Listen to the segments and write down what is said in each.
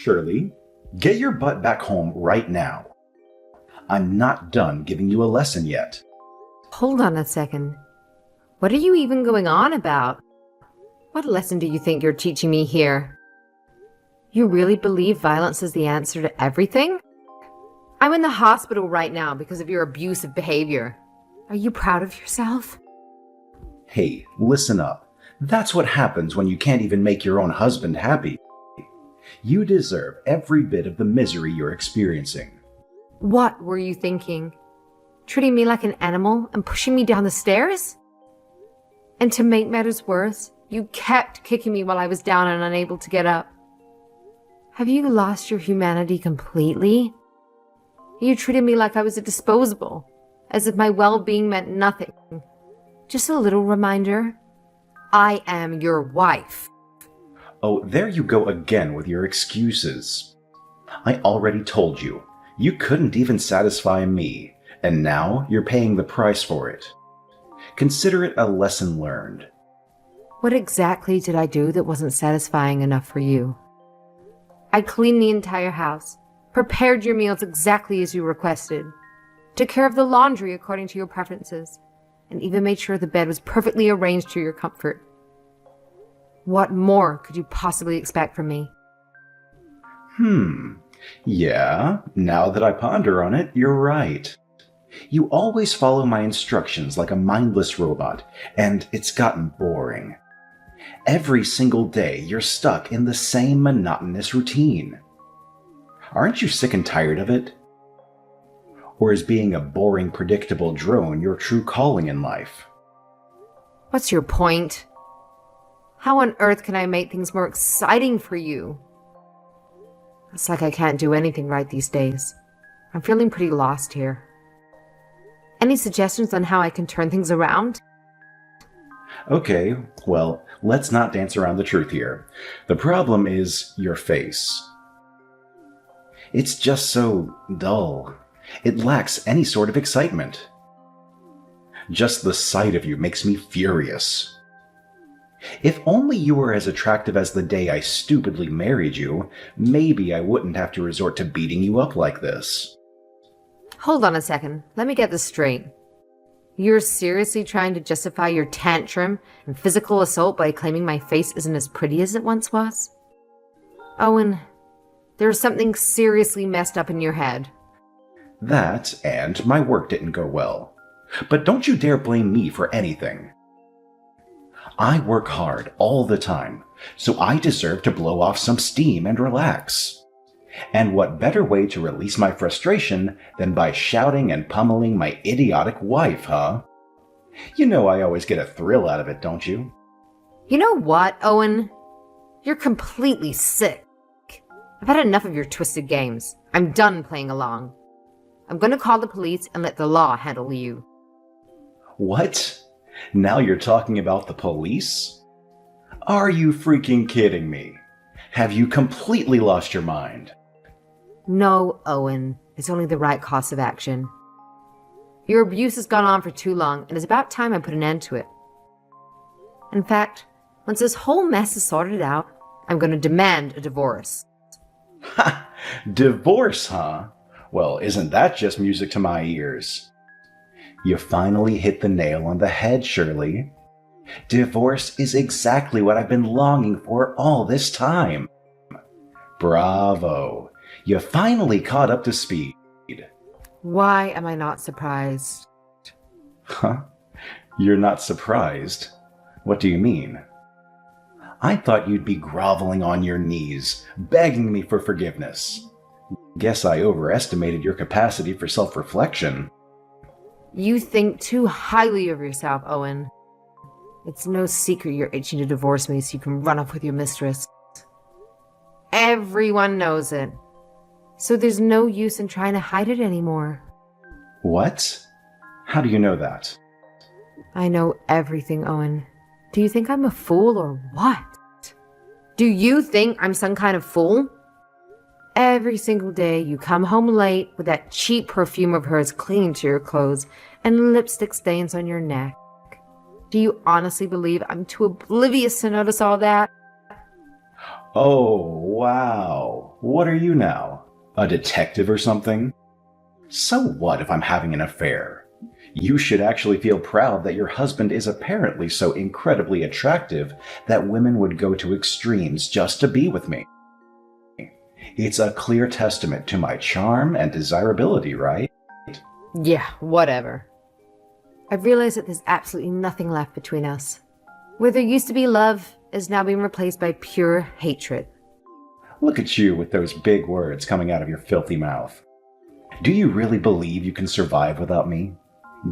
Shirley, get your butt back home right now. I'm not done giving you a lesson yet. Hold on a second. What are you even going on about? What lesson do you think you're teaching me here? You really believe violence is the answer to everything? I'm in the hospital right now because of your abusive behavior. Are you proud of yourself? Hey, listen up. That's what happens when you can't even make your own husband happy. You deserve every bit of the misery you're experiencing. What were you thinking? Treating me like an animal and pushing me down the stairs? And to make matters worse, you kept kicking me while I was down and unable to get up. Have you lost your humanity completely? You treated me like I was a disposable, as if my well-being meant nothing. Just a little reminder, I am your wife. Oh, there you go again with your excuses. I already told you, you couldn't even satisfy me, and now you're paying the price for it. Consider it a lesson learned. What exactly did I do that wasn't satisfying enough for you? I cleaned the entire house, prepared your meals exactly as you requested, took care of the laundry according to your preferences, and even made sure the bed was perfectly arranged to your comfort. What more could you possibly expect from me? Yeah, now that I ponder on it, you're right. You always follow my instructions like a mindless robot, and it's gotten boring. Every single day, you're stuck in the same monotonous routine. Aren't you sick and tired of it? Or is being a boring, predictable drone your true calling in life? What's your point? How on earth can I make things more exciting for you? It's like I can't do anything right these days. I'm feeling pretty lost here. Any suggestions on how I can turn things around? Okay, well, let's not dance around the truth here. The problem is your face. It's just so dull. It lacks any sort of excitement. Just the sight of you makes me furious. If only you were as attractive as the day I stupidly married you, maybe I wouldn't have to resort to beating you up like this. Hold on a second. Let me get this straight. You're seriously trying to justify your tantrum and physical assault by claiming my face isn't as pretty as it once was? Owen, there's something seriously messed up in your head. That, and my work didn't go well. But don't you dare blame me for anything. I work hard all the time, so I deserve to blow off some steam and relax. And what better way to release my frustration than by shouting and pummeling my idiotic wife, huh? You know I always get a thrill out of it, don't you? You know what, Owen? You're completely sick. I've had enough of your twisted games. I'm done playing along. I'm going to call the police and let the law handle you. What? Now you're talking about the police? Are you freaking kidding me? Have you completely lost your mind? No, Owen. It's only the right course of action. Your abuse has gone on for too long, and it's about time I put an end to it. In fact, once this whole mess is sorted out, I'm going to demand a divorce. Ha! Divorce, huh? Well, isn't that just music to my ears? You finally hit the nail on the head, Shirley. Divorce is exactly what I've been longing for all this time. Bravo! You finally caught up to speed. Why am I not surprised? Huh? You're not surprised? What do you mean? I thought you'd be groveling on your knees, begging me for forgiveness. Guess I overestimated your capacity for self-reflection. You think too highly of yourself, Owen. It's no secret you're itching to divorce me so you can run off with your mistress. Everyone knows it. So there's no use in trying to hide it anymore. What? How do you know that? I know everything, Owen. Do you think I'm a fool or what? Do you think I'm some kind of fool? Every single day you come home late with that cheap perfume of hers clinging to your clothes and lipstick stains on your neck. Do you honestly believe I'm too oblivious to notice all that? Oh, wow. What are you now? A detective or something? So what if I'm having an affair? You should actually feel proud that your husband is apparently so incredibly attractive that women would go to extremes just to be with me. It's a clear testament to my charm and desirability, right? Yeah, whatever. I've realized that there's absolutely nothing left between us. Where there used to be love is now being replaced by pure hatred. Look at you with those big words coming out of your filthy mouth. Do you really believe you can survive without me?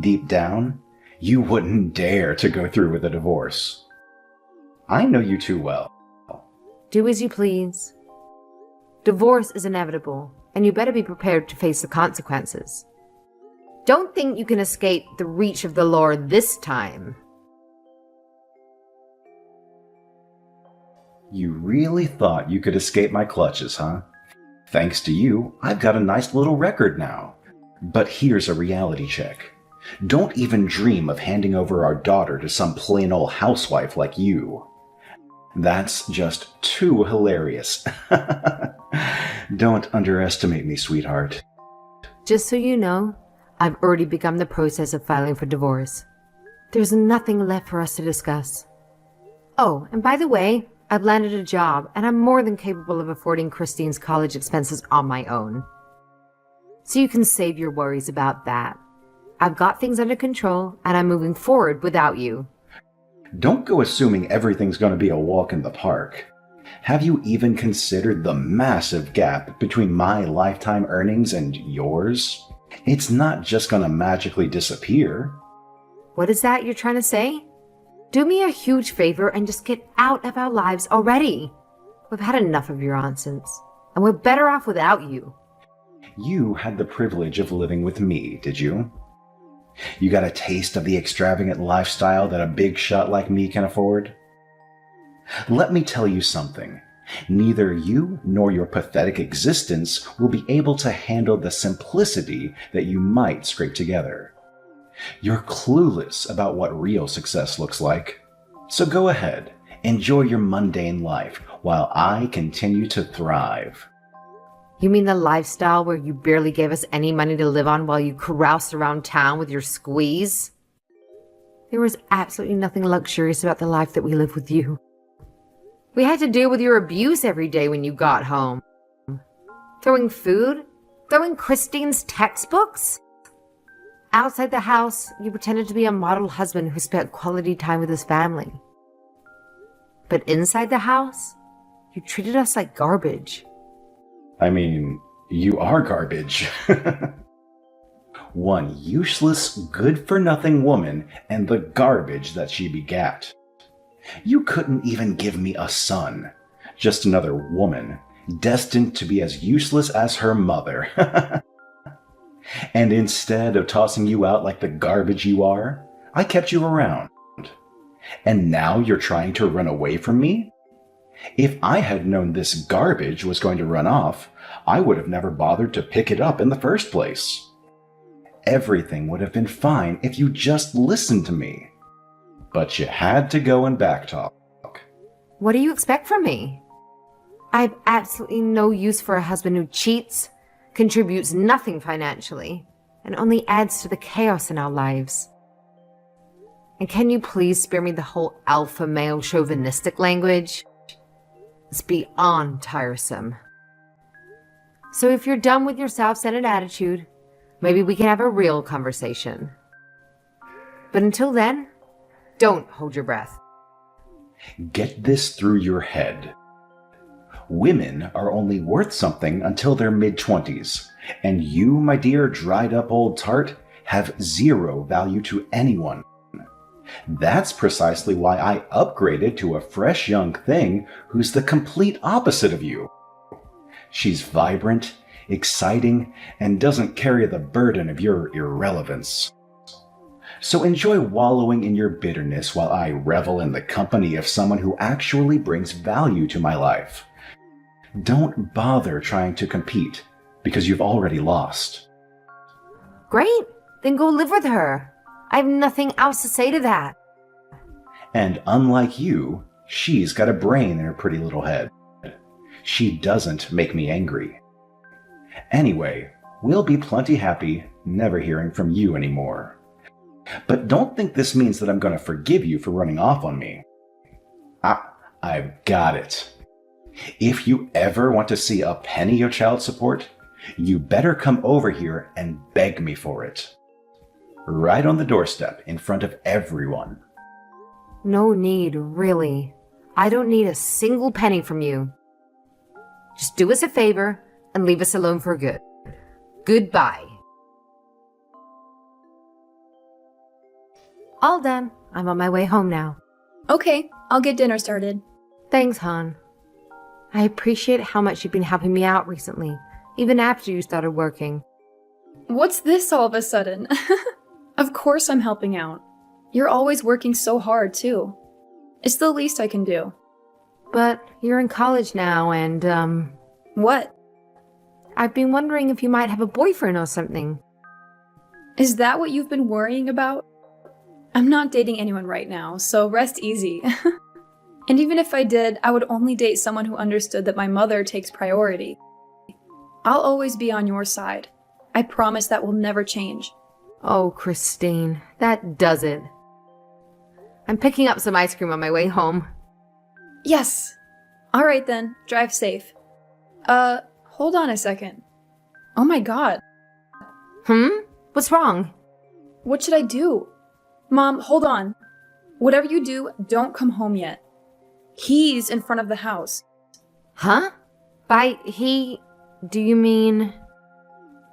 Deep down, you wouldn't dare to go through with a divorce. I know you too well. Do as you please. Divorce is inevitable, and you better be prepared to face the consequences. Don't think you can escape the reach of the law this time. You really thought you could escape my clutches, huh? Thanks to you, I've got a nice little record now. But here's a reality check. Don't even dream of handing over our daughter to some plain old housewife like you. That's just too hilarious. Don't underestimate me, sweetheart. Just so you know, I've already begun the process of filing for divorce. There's nothing left for us to discuss. Oh, and by the way, I've landed a job, and I'm more than capable of affording Christine's college expenses on my own. So you can save your worries about that. I've got things under control, and I'm moving forward without you. Don't go assuming everything's going to be a walk in the park. Have you even considered the massive gap between my lifetime earnings and yours? It's not just going to magically disappear. What is that you're trying to say? Do me a huge favor and just get out of our lives already. We've had enough of your nonsense, and we're better off without you. You had the privilege of living with me, did you? You got a taste of the extravagant lifestyle that a big shot like me can afford? Let me tell you something. Neither you nor your pathetic existence will be able to handle the simplicity that you might scrape together. You're clueless about what real success looks like. So go ahead, enjoy your mundane life while I continue to thrive. You mean the lifestyle where you barely gave us any money to live on while you caroused around town with your squeeze? There was absolutely nothing luxurious about the life that we live with you. We had to deal with your abuse every day when you got home. Throwing food? Throwing Christine's textbooks? Outside the house, you pretended to be a model husband who spent quality time with his family. But inside the house, you treated us like garbage. I mean, you are garbage. One useless, good-for-nothing woman and the garbage that she begat. You couldn't even give me a son. Just another woman, destined to be as useless as her mother. And instead of tossing you out like the garbage you are, I kept you around. And now you're trying to run away from me? If I had known this garbage was going to run off, I would have never bothered to pick it up in the first place. Everything would have been fine if you just listened to me. But you had to go and backtalk. What do you expect from me? I have absolutely no use for a husband who cheats, contributes nothing financially, and only adds to the chaos in our lives. And can you please spare me the whole alpha male chauvinistic language? It's beyond tiresome. So if you're done with your self-centered attitude, maybe we can have a real conversation. But until then, don't hold your breath. Get this through your head. Women are only worth something until their mid-20s, and you, my dear dried-up old tart, have zero value to anyone. That's precisely why I upgraded to a fresh young thing who's the complete opposite of you. She's vibrant, exciting, and doesn't carry the burden of your irrelevance. So enjoy wallowing in your bitterness while I revel in the company of someone who actually brings value to my life. Don't bother trying to compete, because you've already lost. Great, then go live with her. I have nothing else to say to that. And unlike you, she's got a brain in her pretty little head. She doesn't make me angry. Anyway, we'll be plenty happy never hearing from you anymore. But don't think this means that I'm going to forgive you for running off on me. I've got it. If you ever want to see a penny of child support, you better come over here and beg me for it. Right on the doorstep in front of everyone. No need, really. I don't need a single penny from you. Just do us a favor and leave us alone for good. Goodbye. All done. I'm on my way home now. Okay, I'll get dinner started. Thanks, Han. I appreciate how much you've been helping me out recently, even after you started working. What's this all of a sudden? Of course I'm helping out. You're always working so hard, too. It's the least I can do. But you're in college now and, What? I've been wondering if you might have a boyfriend or something. Is that what you've been worrying about? I'm not dating anyone right now, so rest easy. And even if I did, I would only date someone who understood that my mother takes priority. I'll always be on your side. I promise that will never change. Oh, Christine, that does it. I'm picking up some ice cream on my way home. Yes! Alright then, drive safe. Hold on a second. Oh my god. What's wrong? What should I do? Mom, hold on. Whatever you do, don't come home yet. He's in front of the house. Huh? By he, do you mean?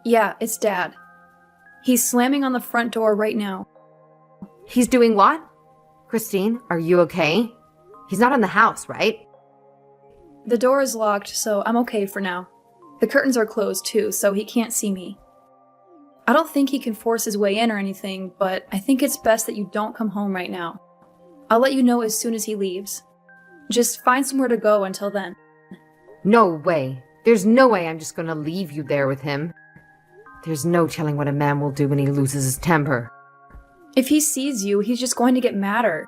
Yeah, it's Dad. He's slamming on the front door right now. He's doing what? Christine, are you okay? He's not in the house, right? The door is locked, so I'm okay for now. The curtains are closed too, so he can't see me. I don't think he can force his way in or anything, but I think it's best that you don't come home right now. I'll let you know as soon as he leaves. Just find somewhere to go until then. No way. There's no way I'm just gonna leave you there with him. There's no telling what a man will do when he loses his temper. If he sees you, he's just going to get madder.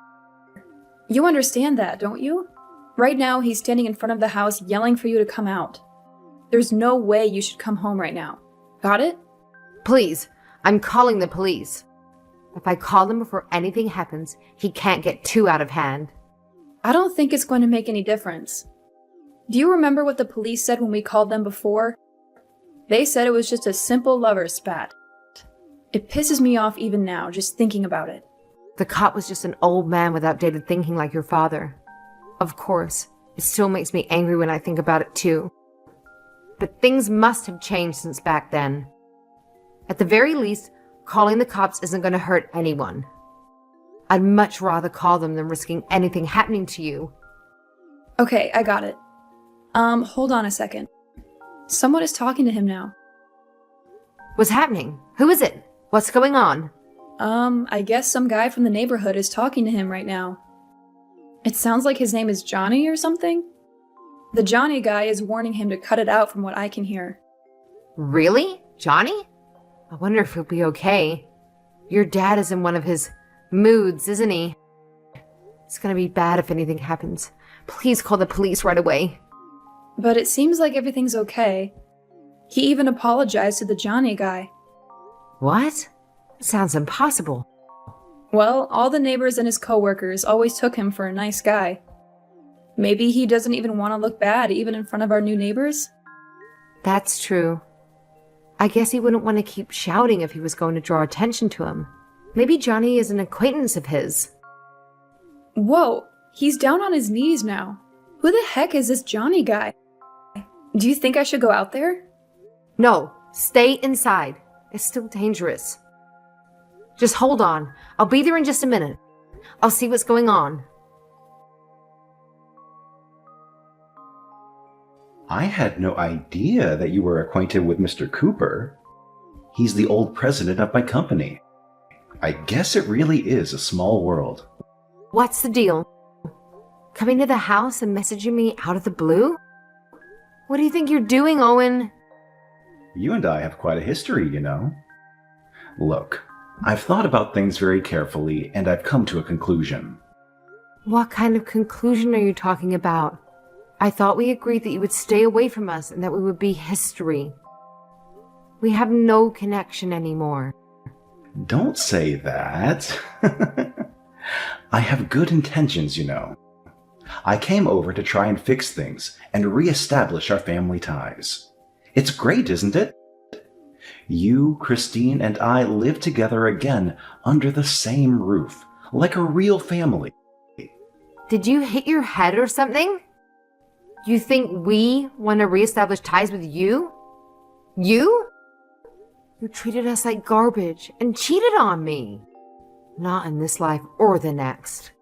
You understand that, don't you? Right now, he's standing in front of the house yelling for you to come out. There's no way you should come home right now. Got it? Please, I'm calling the police. If I call them before anything happens, he can't get too out of hand. I don't think it's going to make any difference. Do you remember what the police said when we called them before? They said it was just a simple lover spat. It pisses me off even now, just thinking about it. The cop was just an old man with outdated thinking like your father. Of course, it still makes me angry when I think about it too. But things must have changed since back then. At the very least, calling the cops isn't going to hurt anyone. I'd much rather call them than risking anything happening to you. Okay, I got it. Hold on a second. Someone is talking to him now. What's happening? Who is it? What's going on? I guess some guy from the neighborhood is talking to him right now. It sounds like his name is Johnny or something. The Johnny guy is warning him to cut it out from what I can hear. Really? Johnny? I wonder if he'll be okay. Your dad is in one of his moods, isn't he? It's gonna be bad if anything happens. Please call the police right away. But it seems like everything's okay. He even apologized to the Johnny guy. What? That sounds impossible. Well, all the neighbors and his coworkers always took him for a nice guy. Maybe he doesn't even want to look bad even in front of our new neighbors? That's true. I guess he wouldn't want to keep shouting if he was going to draw attention to him. Maybe Johnny is an acquaintance of his. Whoa, he's down on his knees now. Who the heck is this Johnny guy? Do you think I should go out there? No, stay inside. It's still dangerous. Just hold on. I'll be there in just a minute. I'll see what's going on. I had no idea that you were acquainted with Mr. Cooper. He's the old president of my company. I guess it really is a small world. What's the deal? Coming to the house and messaging me out of the blue? What do you think you're doing, Owen? You and I have quite a history, you know. Look, I've thought about things very carefully, and I've come to a conclusion. What kind of conclusion are you talking about? I thought we agreed that you would stay away from us and that we would be history. We have no connection anymore. Don't say that. I have good intentions, you know. I came over to try and fix things and reestablish our family ties. It's great, isn't it? You, Christine, and I live together again under the same roof, like a real family. Did you hit your head or something? You think we want to reestablish ties with you? You? You treated us like garbage and cheated on me. Not in this life or the next.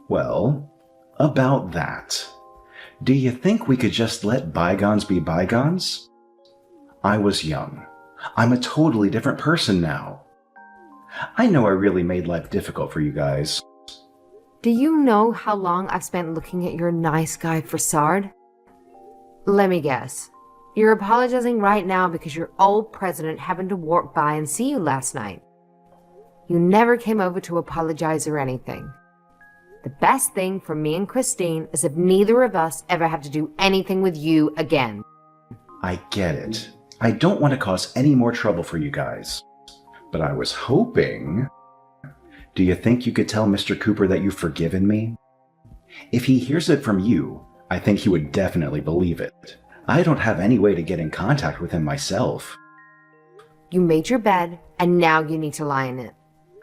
Well, about that. Do you think we could just let bygones be bygones? I was young. I'm a totally different person now. I know I really made life difficult for you guys. Do you know how long I've spent looking at your nice guy facade? Let me guess. You're apologizing right now because your old president happened to walk by and see you last night. You never came over to apologize or anything. The best thing for me and Christine is if neither of us ever have to do anything with you again. I get it. I don't want to cause any more trouble for you guys. But I was hoping... Do you think you could tell Mr. Cooper that you've forgiven me? If he hears it from you, I think he would definitely believe it. I don't have any way to get in contact with him myself. You made your bed, and now you need to lie in it.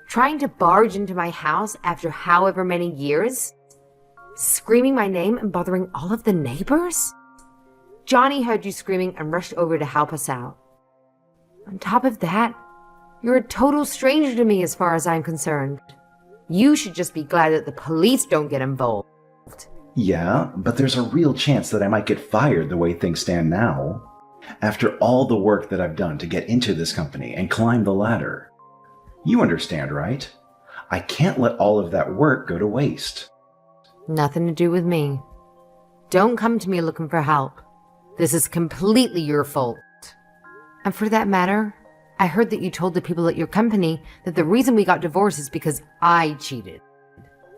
Trying to barge into my house after however many years? Screaming my name and bothering all of the neighbors? Johnny heard you screaming and rushed over to help us out. On top of that, you're a total stranger to me as far as I'm concerned. You should just be glad that the police don't get involved. Yeah, but there's a real chance that I might get fired the way things stand now. After all the work that I've done to get into this company and climb the ladder. You understand, right? I can't let all of that work go to waste. Nothing to do with me. Don't come to me looking for help. This is completely your fault. And for that matter, I heard that you told the people at your company that the reason we got divorced is because I cheated.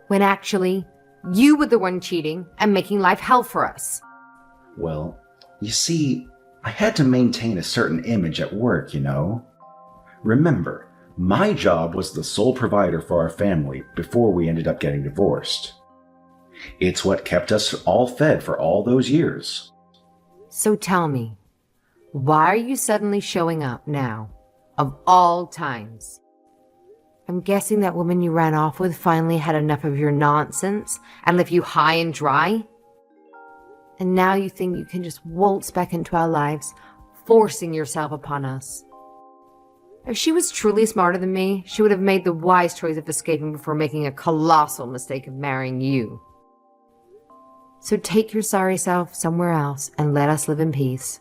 When actually, you were the one cheating and making life hell for us. Well, you see, I had to maintain a certain image at work, you know. Remember, my job was the sole provider for our family before we ended up getting divorced. It's what kept us all fed for all those years. So tell me, why are you suddenly showing up now, of all times? I'm guessing that woman you ran off with finally had enough of your nonsense and left you high and dry? And now you think you can just waltz back into our lives, forcing yourself upon us. If she was truly smarter than me, she would have made the wise choice of escaping before making a colossal mistake of marrying you. So take your sorry self somewhere else and let us live in peace.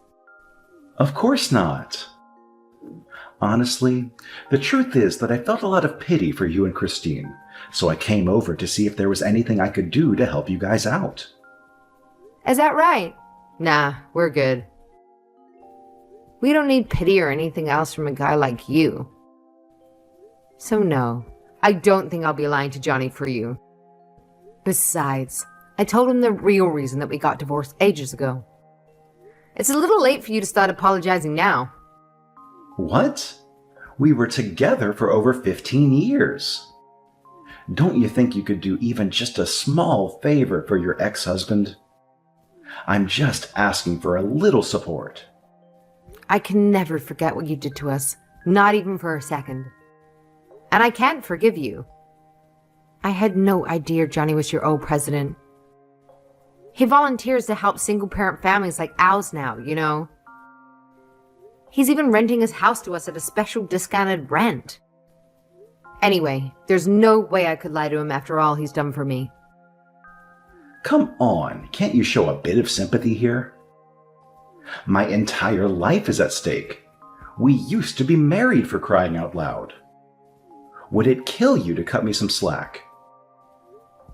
Of course not. Honestly, the truth is that I felt a lot of pity for you and Christine, so I came over to see if there was anything I could do to help you guys out. Is that right? Nah, we're good. We don't need pity or anything else from a guy like you. So no, I don't think I'll be lying to Johnny for you. Besides, I told him the real reason that we got divorced ages ago. It's a little late for you to start apologizing now. What? We were together for over 15 years. Don't you think you could do even just a small favor for your ex-husband? I'm just asking for a little support. I can never forget what you did to us, not even for a second. And I can't forgive you. I had no idea Johnny was your old president. He volunteers to help single-parent families like ours now, you know. He's even renting his house to us at a special discounted rent. Anyway, there's no way I could lie to him after all he's done for me. Come on, can't you show a bit of sympathy here? My entire life is at stake. We used to be married, for crying out loud. Would it kill you to cut me some slack?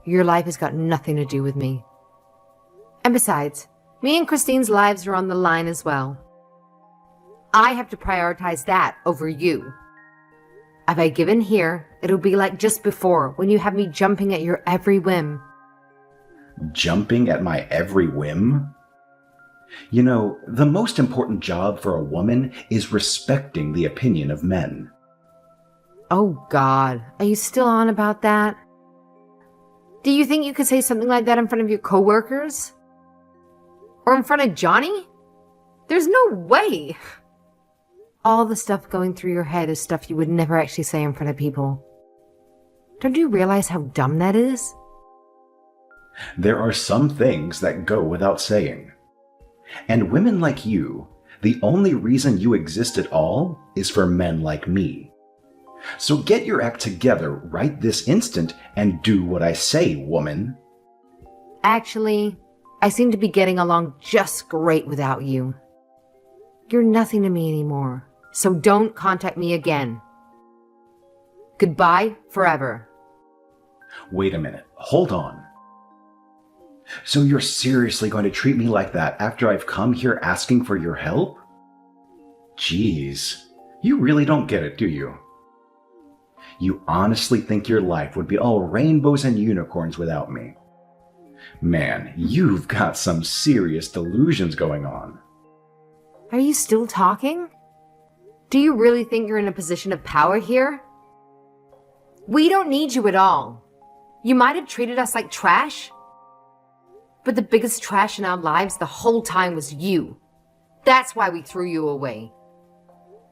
Your life has got nothing to do with me. And besides, me and Christine's lives are on the line as well. I have to prioritize that over you. If I give in here, it'll be like just before, when you have me jumping at your every whim. Jumping at my every whim? You know, the most important job for a woman is respecting the opinion of men. Oh God, are you still on about that? Do you think you could say something like that in front of your coworkers? Or in front of Johnny? There's no way. All the stuff going through your head is stuff you would never actually say in front of people. Don't you realize how dumb that is? There are some things that go without saying. And women like you, the only reason you exist at all is for men like me. So get your act together right this instant and do what I say, woman. Actually, I seem to be getting along just great without you. You're nothing to me anymore, so don't contact me again. Goodbye forever. Wait a minute, hold on. So you're seriously going to treat me like that after I've come here asking for your help? Jeez, you really don't get it, do you? You honestly think your life would be all rainbows and unicorns without me? Man, you've got some serious delusions going on. Are you still talking? Do you really think you're in a position of power here? We don't need you at all. You might have treated us like trash, but the biggest trash in our lives the whole time was you. That's why we threw you away.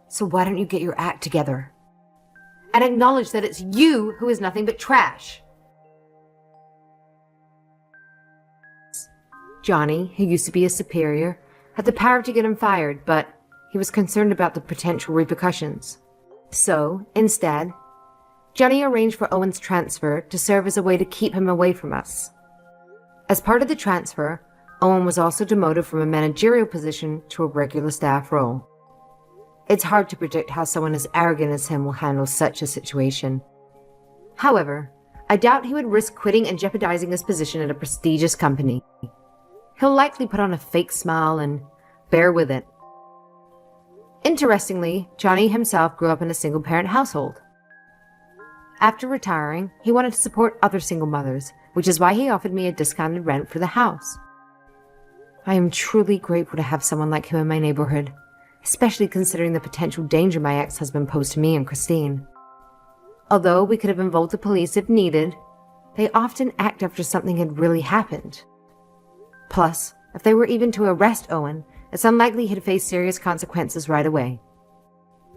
So why don't you get your act together and acknowledge that it's you who is nothing but trash? Johnny, who used to be his superior, had the power to get him fired, but he was concerned about the potential repercussions. So, instead, Johnny arranged for Owen's transfer to serve as a way to keep him away from us. As part of the transfer, Owen was also demoted from a managerial position to a regular staff role. It's hard to predict how someone as arrogant as him will handle such a situation. However, I doubt he would risk quitting and jeopardizing his position at a prestigious company. He'll likely put on a fake smile and bear with it. Interestingly, Johnny himself grew up in a single-parent household. After retiring, he wanted to support other single mothers, which is why he offered me a discounted rent for the house. I am truly grateful to have someone like him in my neighborhood, especially considering the potential danger my ex-husband posed to me and Christine. Although we could have involved the police if needed, they often act after something had really happened. Plus, if they were even to arrest Owen, it's unlikely he'd face serious consequences right away.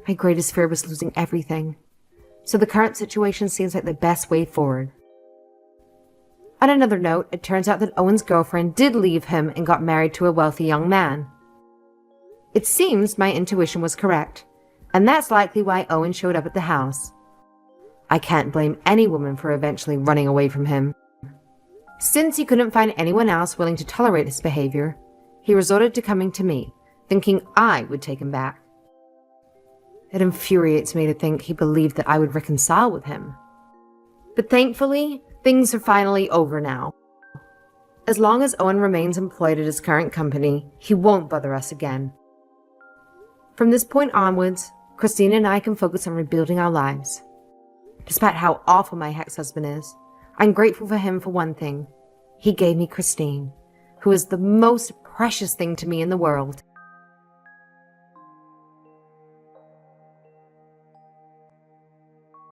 My greatest fear was losing everything, so the current situation seems like the best way forward. On another note, it turns out that Owen's girlfriend did leave him and got married to a wealthy young man. It seems my intuition was correct, and that's likely why Owen showed up at the house. I can't blame any woman for eventually running away from him. Since he couldn't find anyone else willing to tolerate his behavior, he resorted to coming to me, thinking I would take him back. It infuriates me to think he believed that I would reconcile with him. But thankfully, things are finally over now. As long as Owen remains employed at his current company, he won't bother us again. From this point onwards, Christine and I can focus on rebuilding our lives. Despite how awful my ex-husband is, I'm grateful for him for one thing. He gave me Christine, who is the most precious thing to me in the world.